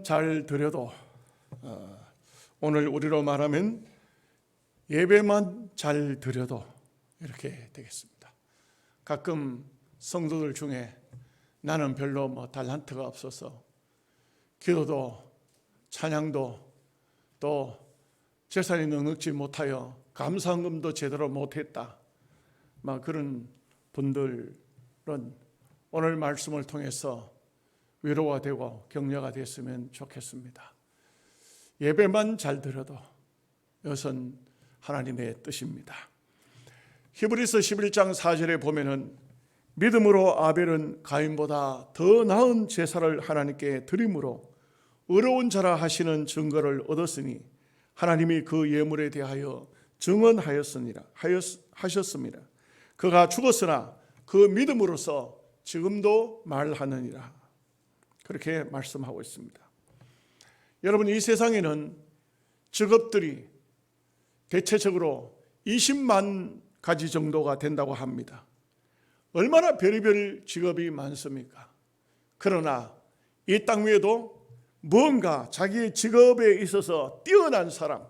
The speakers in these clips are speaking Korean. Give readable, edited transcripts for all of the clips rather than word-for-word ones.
잘 드려도 오늘 우리로 말하면 예배만 잘 드려도 이렇게 되겠습니다. 가끔 성도들 중에 나는 별로 달란트가 없어서 기도도 찬양도 또 재산이 넉넉지 못하여 감사헌금도 제대로 못했다, 그런 분들은 오늘 말씀을 통해서 위로가 되고 격려가 됐으면 좋겠습니다. 예배만 잘 드려도 이것은 하나님의 뜻입니다. 히브리서 11장 4절에 보면은 믿음으로 아벨은 가인보다 더 나은 제사를 하나님께 드림으로 의로운 자라 하시는 증거를 얻었으니 하나님이 그 예물에 대하여 증언하셨습니다. 그가 죽었으나 그 믿음으로서 지금도 말하느니라. 그렇게 말씀하고 있습니다. 여러분, 이 세상에는 직업들이 대체적으로 20만 가지 정도가 된다고 합니다. 얼마나 별의별 직업이 많습니까? 그러나 이 땅 위에도 무언가 자기의 직업에 있어서 뛰어난 사람,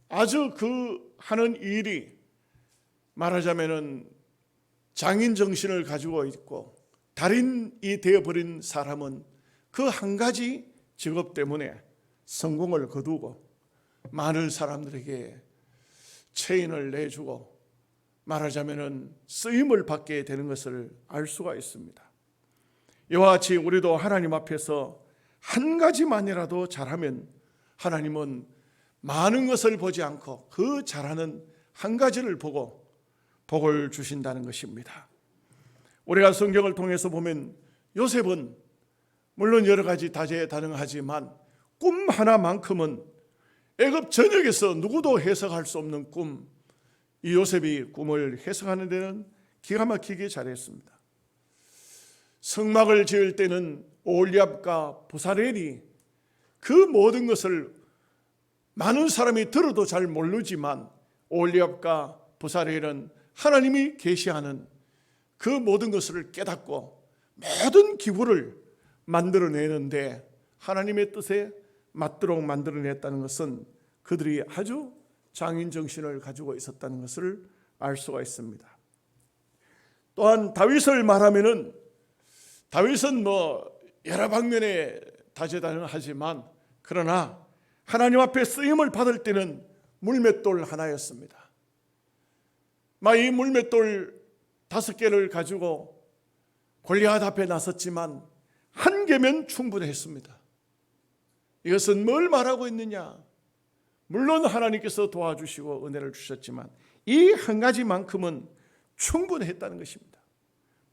아주 그 하는 일이 말하자면은 장인 정신을 가지고 있고 달인이 되어버린 사람은 그 한 가지 직업 때문에 성공을 거두고 많은 사람들에게 체인을 내주고 말하자면은 쓰임을 받게 되는 것을 알 수가 있습니다. 이와 같이 우리도 하나님 앞에서 한 가지만이라도 잘하면 하나님은 많은 것을 보지 않고 그 잘하는 한 가지를 보고 복을 주신다는 것입니다. 우리가 성경을 통해서 보면 요셉은 물론 여러 가지 다재다능하지만 꿈 하나만큼은 애굽 전역에서 누구도 해석할 수 없는 꿈, 이 요셉이 꿈을 해석하는 데는 기가 막히게 잘했습니다. 성막을 지을 때는 오홀리압과 부사렐이 그 모든 것을 많은 사람이 들어도 잘 모르지만 오홀리압과 부사렐은 하나님이 계시하는 그 모든 것을 깨닫고 모든 기구를 만들어내는데 하나님의 뜻에 맞도록 만들어냈다는 것은 그들이 아주 장인 정신을 가지고 있었다는 것을 알 수가 있습니다. 또한 다윗을 말하면은 다윗은 여러 방면에 다재다능하지만 그러나 하나님 앞에 쓰임을 받을 때는 물맷돌 하나였습니다. 이 물맷돌 5개를 가지고 골리앗 앞에 나섰지만 한 개면 충분했습니다. 이것은 뭘 말하고 있느냐? 물론 하나님께서 도와주시고 은혜를 주셨지만 이 한 가지만큼은 충분했다는 것입니다.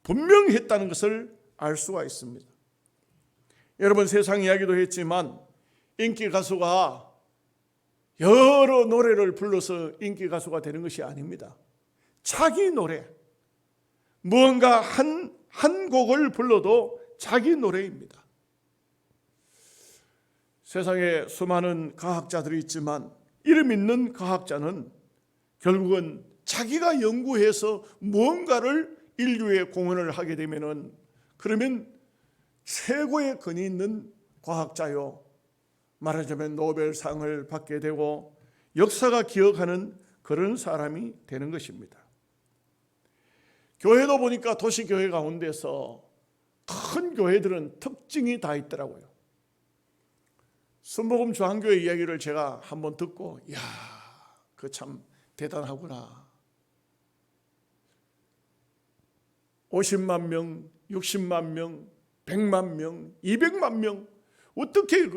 분명했다는 것을 알 수가 있습니다. 여러분, 세상 이야기도 했지만 인기 가수가 여러 노래를 불러서 인기 가수가 되는 것이 아닙니다. 자기 노래, 무언가 한 곡을 불러도 자기 노래입니다. 세상에 수많은 과학자들이 있지만 이름 있는 과학자는 결국은 자기가 연구해서 무언가를 인류에 공헌을 하게 되면은 그러면 최고의 권위 있는 과학자요, 말하자면 노벨상을 받게 되고 역사가 기억하는 그런 사람이 되는 것입니다. 교회도 보니까 도시교회 가운데서 큰 교회들은 특징이 다 있더라고요. 순복음 중앙교회 이야기를 제가 한번 듣고 이야, 그 참 대단하구나. 50만 명, 60만 명, 100만 명, 200만 명, 어떻게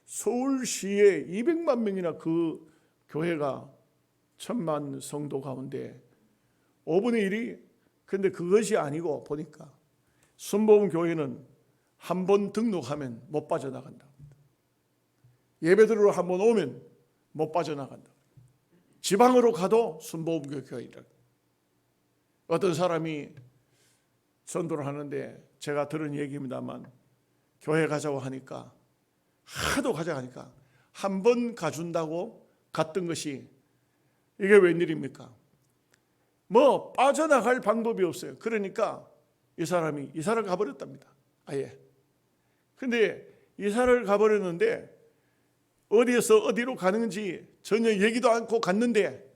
서울시에 200만 명이나 그 교회가 1000만 성도 가운데 5분의 1이, 근데 그것이 아니고 보니까 순복음 교회는 한 번 등록하면 못 빠져나간다. 예배드리러 한 번 오면 못 빠져나간다. 지방으로 가도 순복음 교회이라. 어떤 사람이 전도를 하는데 제가 들은 얘기입니다만 교회 가자고 하니까 하도 가자고 하니까 한 번 가준다고 갔던 것이 이게 웬일입니까? 빠져나갈 방법이 없어요. 그러니까 이 사람 가버렸답니다. 아예. 근데 이사를 가버렸는데 어디에서 어디로 가는지 전혀 얘기도 않고 갔는데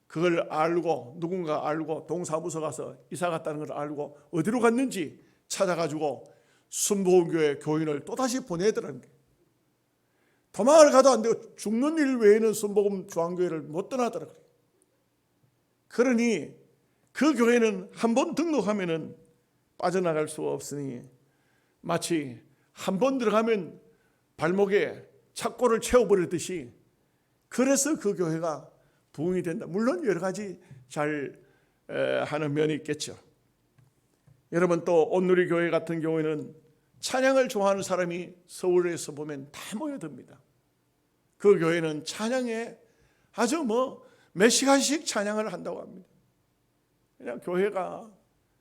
그걸 알고 누군가 알고 동사무소 가서 이사 갔다는 걸 알고 어디로 갔는지 찾아가지고 순복음교회 교인을 또다시 보내더라는 거예요. 도망을 가도 안 되고 죽는 일 외에는 순복음 중앙교회를 못 떠나더라고요. 그러니 그 교회는 한 번 등록하면은 빠져나갈 수가 없으니 마치 한 번 들어가면 발목에 착고를 채워버리듯이 그래서 그 교회가 부흥이 된다. 물론 여러 가지 잘 하는 면이 있겠죠. 여러분 또 온누리 교회 같은 경우에는 찬양을 좋아하는 사람이 서울에서 보면 다 모여듭니다. 그 교회는 찬양에 아주 몇 시간씩 찬양을 한다고 합니다. 그냥 교회가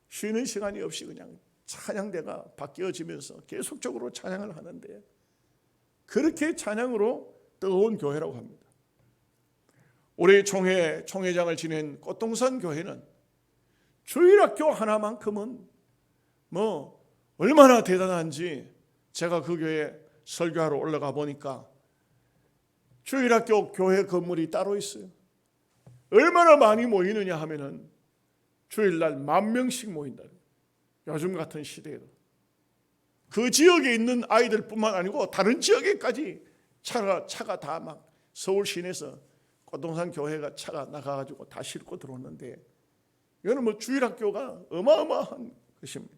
쉬는 시간이 없이 그냥 찬양대가 바뀌어지면서 계속적으로 찬양을 하는데 그렇게 찬양으로 뜨거운 교회라고 합니다. 우리 총회장을 지낸 꽃동산 교회는 주일학교 하나만큼은 얼마나 대단한지 제가 그 교회에 설교하러 올라가 보니까 주일학교 교회 건물이 따로 있어요. 얼마나 많이 모이느냐 하면은 주일날 10,000명씩 모인다. 요즘 같은 시대에도 그 지역에 있는 아이들뿐만 아니고 다른 지역에까지 차가 다 막 서울 시내에서 꽃동산 교회가 차가 나가가지고 다 싣고 들어오는데 이거는 주일학교가 어마어마한 것입니다.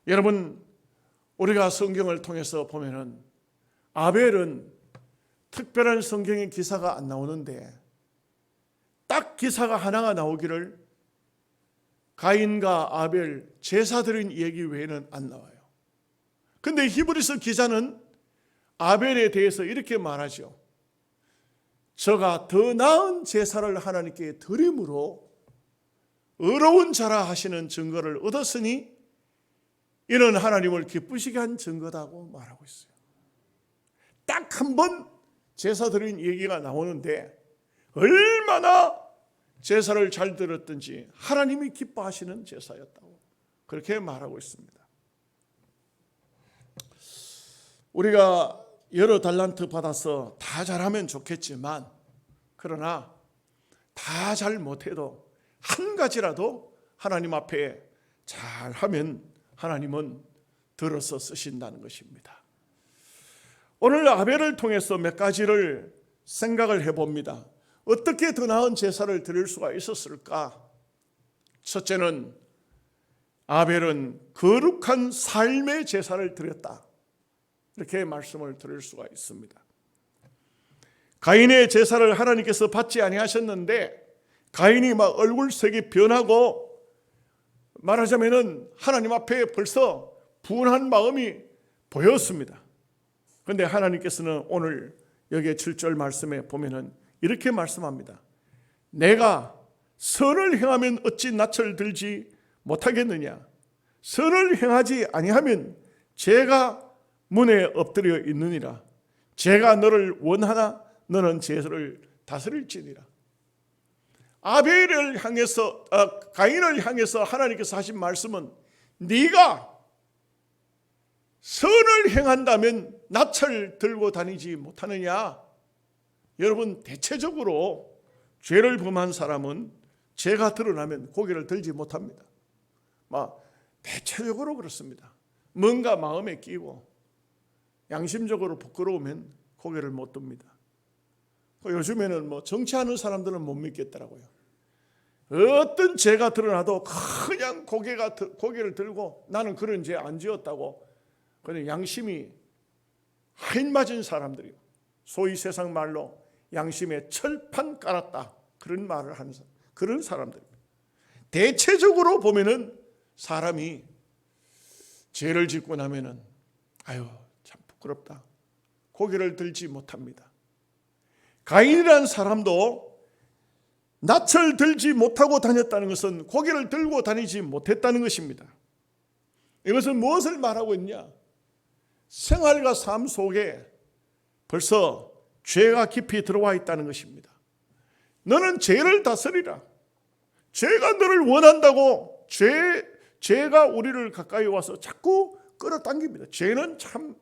여러분 우리가 성경을 통해서 보면은 아벨은 특별한 성경의 기사가 안 나오는데 딱 기사가 하나가 나오기를 가인과 아벨 제사 드린 얘기 외에는 안 나와요. 그런데 히브리서 기자는 아벨에 대해서 이렇게 말하죠. 저가 더 나은 제사를 하나님께 드림으로 의로운 자라 하시는 증거를 얻었으니 이는 하나님을 기쁘시게 한 증거다고 말하고 있어요. 딱 한 번 제사 드린 얘기가 나오는데 얼마나 제사를 잘 드렸든지 하나님이 기뻐하시는 제사였다고 그렇게 말하고 있습니다. 우리가 여러 달란트 받아서 다 잘하면 좋겠지만 그러나 다 잘 못해도 한 가지라도 하나님 앞에 잘하면 하나님은 들어서 쓰신다는 것입니다. 오늘 아벨을 통해서 몇 가지를 생각을 해봅니다. 어떻게 더 나은 제사를 드릴 수가 있었을까? 첫째는 아벨은 거룩한 삶의 제사를 드렸다. 이렇게 말씀을 드릴 수가 있습니다. 가인의 제사를 하나님께서 받지 아니하셨는데 가인이 막 얼굴색이 변하고 말하자면은 하나님 앞에 벌써 분한 마음이 보였습니다. 그런데 하나님께서는 오늘 여기에 7절 말씀에 보면은 이렇게 말씀합니다. 내가 선을 행하면 어찌 낯을 들지 못하겠느냐? 선을 행하지 아니하면 죄가 문에 엎드려 있느니라. 죄가 너를 원하나 너는 죄를 다스릴지니라. 아벨을 향해서 가인을 향해서 하나님께서 하신 말씀은 네가 선을 행한다면 낯을 들고 다니지 못하느냐? 여러분 대체적으로 죄를 범한 사람은 죄가 드러나면 고개를 들지 못합니다. 대체적으로 그렇습니다. 뭔가 마음에 끼고 양심적으로 부끄러우면 고개를 못 듭니다. 요즘에는 정치하는 사람들은 못 믿겠더라고요. 어떤 죄가 드러나도 그냥 고개를 들고 나는 그런 죄 안 지었다고 그냥 양심이 하인 맞은 사람들이요. 소위 세상 말로 양심에 철판 깔았다. 그런 말을 하는 그런 사람들입니다. 대체적으로 보면은 사람이 죄를 짓고 나면은 참 부끄럽다. 고개를 들지 못합니다. 가인이라는 사람도 낯을 들지 못하고 다녔다는 것은 고개를 들고 다니지 못했다는 것입니다. 이것은 무엇을 말하고 있냐? 생활과 삶 속에 벌써 죄가 깊이 들어와 있다는 것입니다. 너는 죄를 다스리라. 죄가 너를 원한다고 죄가 우리를 가까이 와서 자꾸 끌어당깁니다. 죄는 참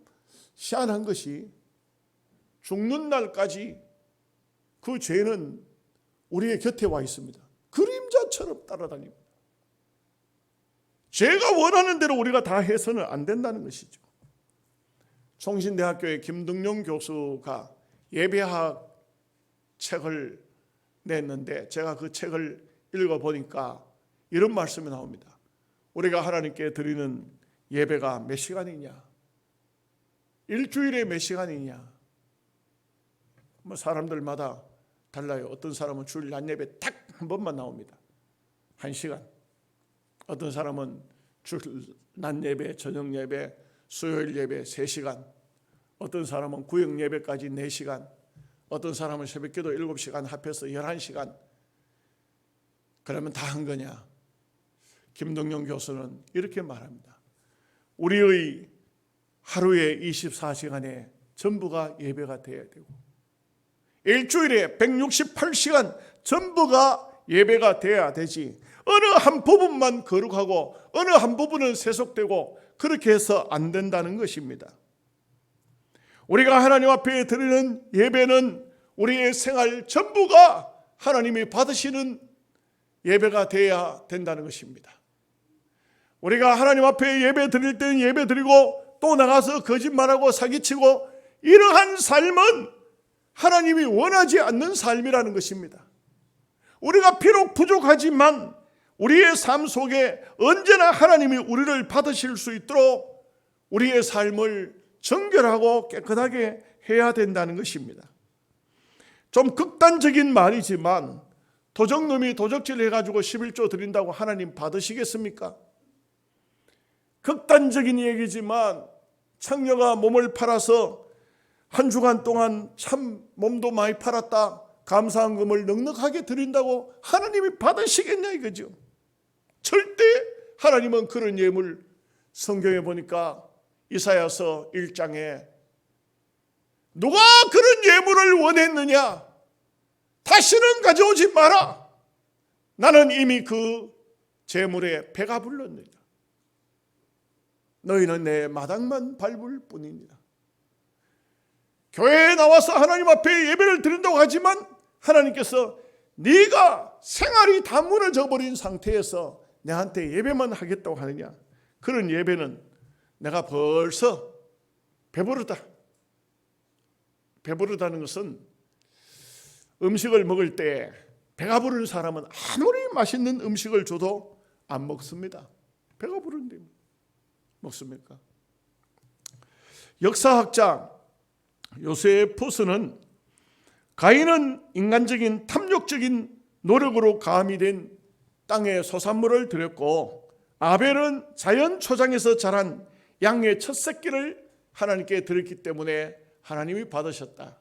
희한한 것이 죽는 날까지 그 죄는 우리의 곁에 와 있습니다. 그림자처럼 따라다닙니다. 죄가 원하는 대로 우리가 다 해서는 안 된다는 것이죠. 총신대학교의 김등용 교수가 예배학 책을 냈는데 제가 그 책을 읽어보니까 이런 말씀이 나옵니다. 우리가 하나님께 드리는 예배가 몇 시간이냐? 일주일에 몇 시간이냐? 뭐 사람들마다 달라요. 어떤 사람은 주일 낮 예배 딱 한 번만 나옵니다. 1시간. 어떤 사람은 주일 낮 예배, 저녁 예배, 수요일 예배 3시간. 어떤 사람은 구역 예배까지 4시간. 어떤 사람은 새벽기도 7시간 합해서 11시간. 그러면 다 한 거냐? 김동영 교수는 이렇게 말합니다. 우리의 하루에 24시간에 전부가 예배가 되어야 되고 일주일에 168시간 전부가 예배가 되어야 되지, 어느 한 부분만 거룩하고 어느 한 부분은 세속되고 그렇게 해서 안 된다는 것입니다. 우리가 하나님 앞에 드리는 예배는 우리의 생활 전부가 하나님이 받으시는 예배가 되어야 된다는 것입니다. 우리가 하나님 앞에 예배 드릴 때는 예배 드리고 또 나가서 거짓말하고 사기치고 이러한 삶은 하나님이 원하지 않는 삶이라는 것입니다. 우리가 비록 부족하지만 우리의 삶 속에 언제나 하나님이 우리를 받으실 수 있도록 우리의 삶을 정결하고 깨끗하게 해야 된다는 것입니다. 좀 극단적인 말이지만 도적놈이 도적질 해가지고 11조 드린다고 하나님 받으시겠습니까? 극단적인 얘기지만 창녀가 몸을 팔아서 한 주간 동안 참 몸도 많이 팔았다, 감사한 금을 넉넉하게 드린다고 하나님이 받으시겠냐 이거죠. 절대 하나님은 그런 예물, 성경에 보니까 이사야서 1장에 누가 그런 예물을 원했느냐, 다시는 가져오지 마라, 나는 이미 그 제물에 배가 불렀느니라, 너희는 내 마당만 밟을 뿐이니라. 교회에 나와서 하나님 앞에 예배를 드린다고 하지만 하나님께서 네가 생활이 다 무너져 버린 상태에서 내한테 예배만 하겠다고 하느냐, 그런 예배는 내가 벌써 배부르다. 배부르다는 것은 음식을 먹을 때 배가 부르는 사람은 아무리 맛있는 음식을 줘도 안 먹습니다. 배가 부른데 먹습니까? 역사학자 요세푸스는 가인은 인간적인 탐욕적인 노력으로 가미된 땅의 소산물을 드렸고 아벨은 자연 초장에서 자란 양의 첫 새끼를 하나님께 드렸기 때문에 하나님이 받으셨다.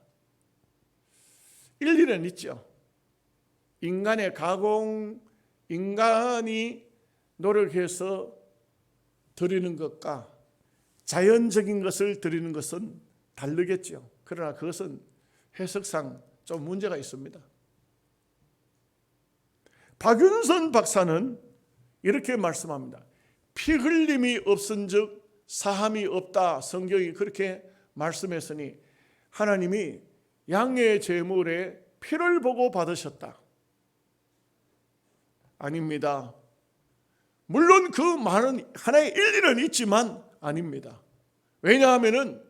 일리는 있죠. 인간의 가공, 인간이 노력해서 드리는 것과 자연적인 것을 드리는 것은 다르겠죠. 그러나 그것은 해석상 좀 문제가 있습니다. 박윤선 박사는 이렇게 말씀합니다. 피 흘림이 없은즉 사함이 없다. 성경이 그렇게 말씀했으니 하나님이 양의 제물에 피를 보고 받으셨다. 아닙니다. 물론 그 말은 하나의 일리는 있지만 아닙니다. 왜냐하면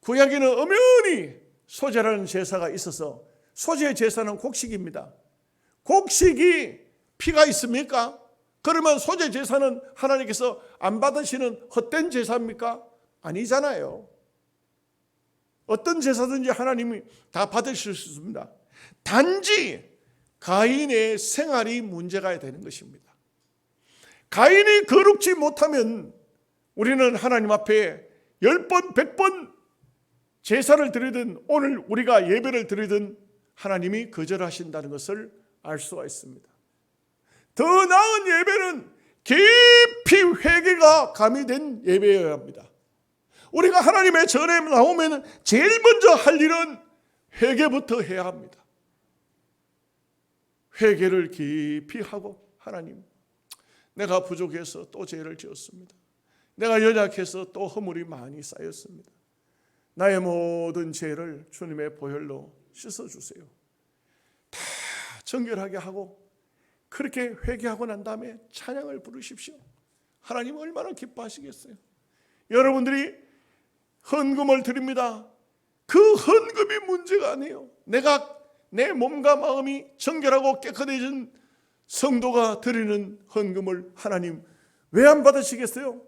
구약에는 엄연히 소제라는 제사가 있어서 소제 제사는 곡식입니다. 곡식이 피가 있습니까? 그러면 소제 제사는 하나님께서 안 받으시는 헛된 제사입니까? 아니잖아요. 어떤 제사든지 하나님이 다 받으실 수 있습니다. 단지 가인의 생활이 문제가 되는 것입니다. 가인이 거룩지 못하면 우리는 하나님 앞에 10번, 100번 제사를 드리든 오늘 우리가 예배를 드리든 하나님이 거절하신다는 것을 알 수가 있습니다. 더 나은 예배는 깊이 회개가 가미된 예배여야 합니다. 우리가 하나님의 전에 나오면 제일 먼저 할 일은 회개부터 해야 합니다. 회개를 깊이 하고, 하나님, 내가 부족해서 또 죄를 지었습니다. 내가 연약해서 또 허물이 많이 쌓였습니다. 나의 모든 죄를 주님의 보혈로 씻어주세요. 다 정결하게 하고 그렇게 회개하고 난 다음에 찬양을 부르십시오. 하나님 얼마나 기뻐하시겠어요. 여러분들이 헌금을 드립니다. 그 헌금이 문제가 아니에요. 내가 내 몸과 마음이 정결하고 깨끗해진 성도가 드리는 헌금을 하나님 왜 안 받으시겠어요?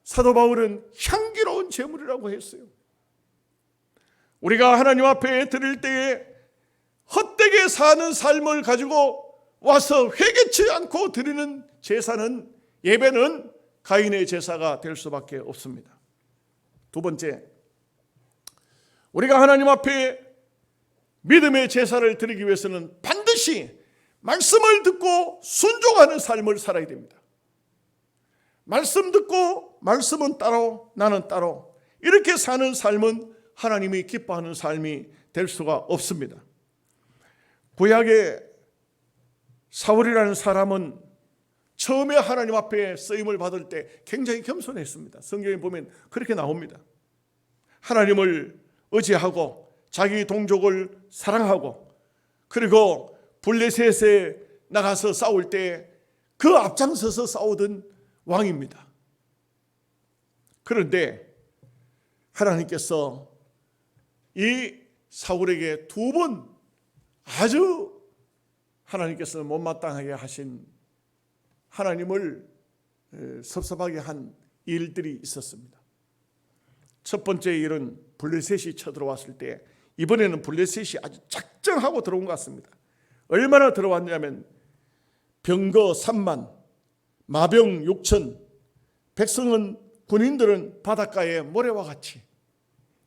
사도 바울은 향기로운 제물이라고 했어요. 우리가 하나님 앞에 드릴 때에 헛되게 사는 삶을 가지고 와서 회개치 않고 드리는 제사는, 예배는 가인의 제사가 될 수밖에 없습니다. 두 번째, 우리가 하나님 앞에 믿음의 제사를 드리기 위해서는 반드시 말씀을 듣고 순종하는 삶을 살아야 됩니다. 말씀 듣고 말씀은 따로 나는 따로 이렇게 사는 삶은 하나님이 기뻐하는 삶이 될 수가 없습니다. 구약의 사울이라는 사람은 처음에 하나님 앞에 쓰임을 받을 때 굉장히 겸손했습니다. 성경에 보면 그렇게 나옵니다. 하나님을 의지하고 자기 동족을 사랑하고 그리고 블레셋에 나가서 싸울 때 그 앞장서서 싸우던 왕입니다. 그런데 하나님께서 이 사울에게 두 번 아주 하나님께서 못마땅하게 하신, 하나님을 섭섭하게 한 일들이 있었습니다. 첫 번째 일은 블레셋이 쳐들어왔을 때, 이번에는 블레셋이 아주 작정하고 들어온 것 같습니다. 얼마나 들어왔냐면 병거 3만, 마병 6천, 백성은, 군인들은 바닷가에 모래와 같이,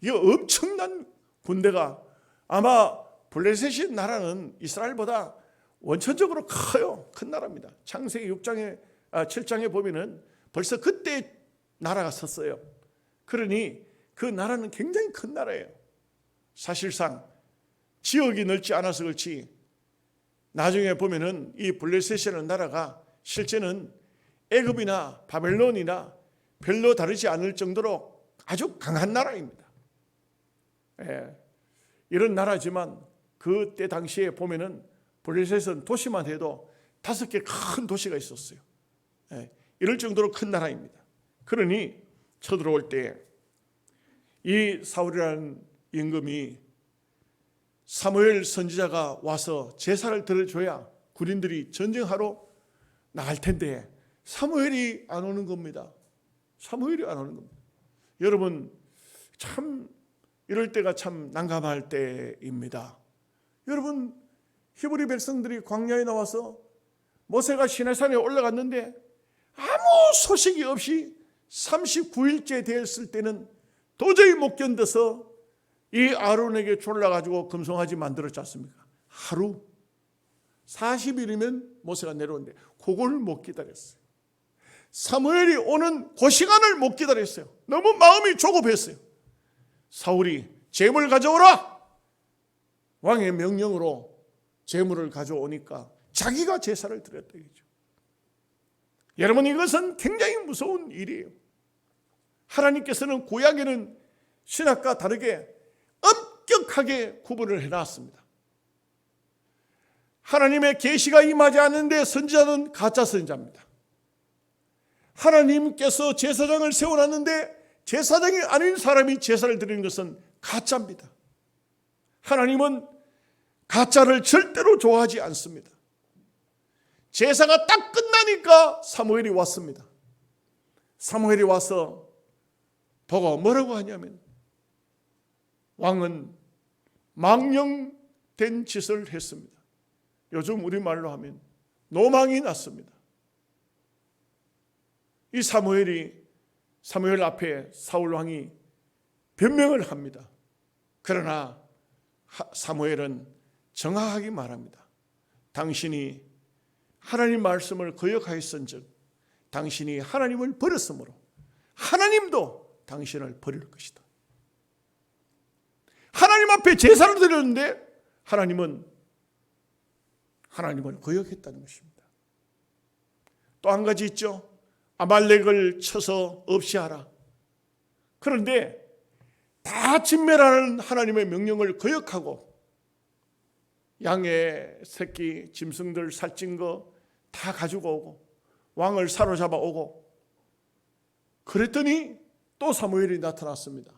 이 엄청난 군대가, 아마 블레셋의 나라는 이스라엘보다 원천적으로 커요. 큰 나라입니다. 창세기 7장에 보면은 벌써 그때 나라가 섰어요. 그러니 그 나라는 굉장히 큰 나라예요. 사실상 지역이 넓지 않아서 그렇지 나중에 보면은 이 블레셋이라는 나라가 실제는 애굽이나 바벨론이나 별로 다르지 않을 정도로 아주 강한 나라입니다. 이런 나라지만 그때 당시에 보면은 블레셋은 도시만 해도 5개 큰 도시가 있었어요. 이럴 정도로 큰 나라입니다. 그러니 쳐들어올 때 이 사울이라는 임금이 사무엘 선지자가 와서 제사를 드려줘야 군인들이 전쟁하러 나갈 텐데 사무엘이 안 오는 겁니다. 사무엘이 안 오는 겁니다. 여러분, 참 이럴 때가 참 난감할 때입니다. 여러분, 히브리 백성들이 광야에 나와서 모세가 시내산에 올라갔는데 아무 소식이 없이 39일째 되었을 때는 도저히 못 견뎌서 이 아론에게 졸라가지고 금송아지 만들었지 않습니까? 하루 40일이면 모세가 내려오는데 그걸 못 기다렸어요. 사무엘이 오는 그 시간을 못 기다렸어요. 너무 마음이 조급했어요. 사울이 제물 가져오라, 왕의 명령으로 제물을 가져오니까 자기가 제사를 드렸다 이거죠. 여러분, 이것은 굉장히 무서운 일이에요. 하나님께서는 구약에는 신약과 다르게 엄격하게 구분을 해놨습니다. 하나님의 계시가 임하지 않는데 선지자는 가짜 선지자입니다. 하나님께서 제사장을 세워놨는데 제사장이 아닌 사람이 제사를 드리는 것은 가짜입니다. 하나님은 가짜를 절대로 좋아하지 않습니다. 제사가 딱 끝나니까 사무엘이 왔습니다. 사무엘이 와서 보고 뭐라고 하냐면 왕은 망령된 짓을 했습니다. 요즘 우리말로 하면 노망이 났습니다. 이 사무엘 앞에 사울 왕이 변명을 합니다. 그러나 사무엘은 정확하게 말합니다. 당신이 하나님 말씀을 거역하였은즉 당신이 하나님을 버렸으므로 하나님도 당신을 버릴 것이다. 하나님 앞에 제사를 드렸는데 하나님을 거역했다는 것입니다. 또 한 가지 있죠. 아말렉을 쳐서 없이 하라. 그런데 다 진멸하는 하나님의 명령을 거역하고 양의 새끼 짐승들 살찐 거 다 가지고 오고 왕을 사로잡아 오고, 그랬더니 또 사무엘이 나타났습니다.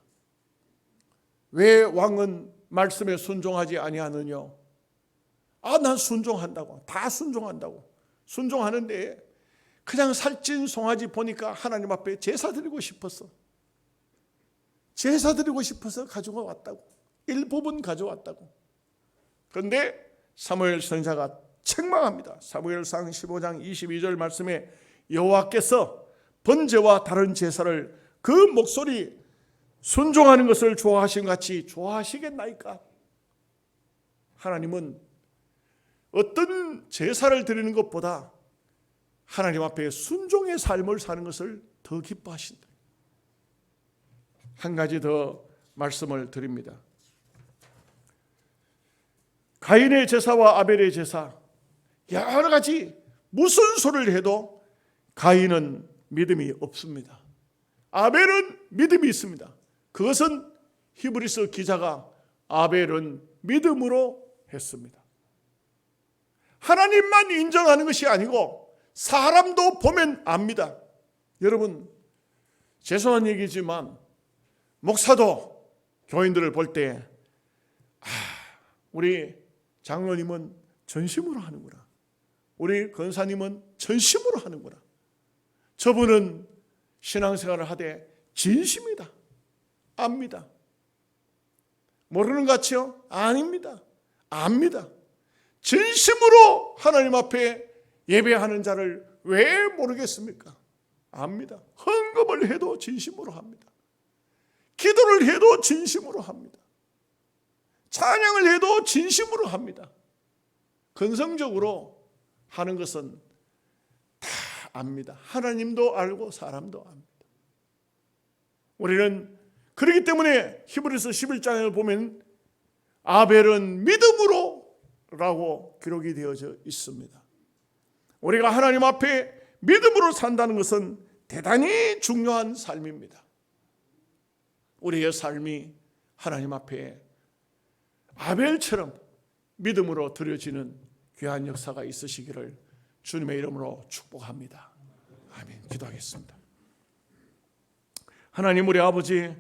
왜 왕은 말씀에 순종하지 아니하느냐? 난 순종한다고, 다 순종한다고. 순종하는데 그냥 살찐 송아지 보니까 하나님 앞에 제사 드리고 싶어서 가지고 왔다고. 일부분 가져왔다고. 그런데 사무엘 선지자가 책망합니다. 사무엘상 15장 22절 말씀에 여호와께서 번제와 다른 제사를 그 목소리 순종하는 것을 좋아하신 같이 좋아하시겠나이까? 하나님은 어떤 제사를 드리는 것보다 하나님 앞에 순종의 삶을 사는 것을 더 기뻐하신다. 한 가지 더 말씀을 드립니다. 가인의 제사와 아벨의 제사, 여러 가지 무슨 소리를 해도 가인은 믿음이 없습니다. 아벨은 믿음이 있습니다. 그것은 히브리서 기자가 아벨은 믿음으로 했습니다. 하나님만 인정하는 것이 아니고 사람도 보면 압니다. 여러분, 죄송한 얘기지만 목사도 교인들을 볼 때 우리 장로님은 전심으로 하는구나, 우리 권사님은 전심으로 하는구나, 저분은 신앙생활을 하되 진심이다, 압니다. 모르는 것 같죠? 아닙니다. 압니다. 진심으로 하나님 앞에 예배하는 자를 왜 모르겠습니까? 압니다. 헌금을 해도 진심으로 합니다. 기도를 해도 진심으로 합니다. 찬양을 해도 진심으로 합니다. 근성적으로 하는 것은 다 압니다. 하나님도 알고 사람도 압니다. 우리는 그렇기 때문에 히브리서 11장을 보면 아벨은 믿음으로 라고 기록이 되어져 있습니다. 우리가 하나님 앞에 믿음으로 산다는 것은 대단히 중요한 삶입니다. 우리의 삶이 하나님 앞에 아벨처럼 믿음으로 드려지는 귀한 역사가 있으시기를 주님의 이름으로 축복합니다. 아멘. 기도하겠습니다. 하나님, 우리 아버지,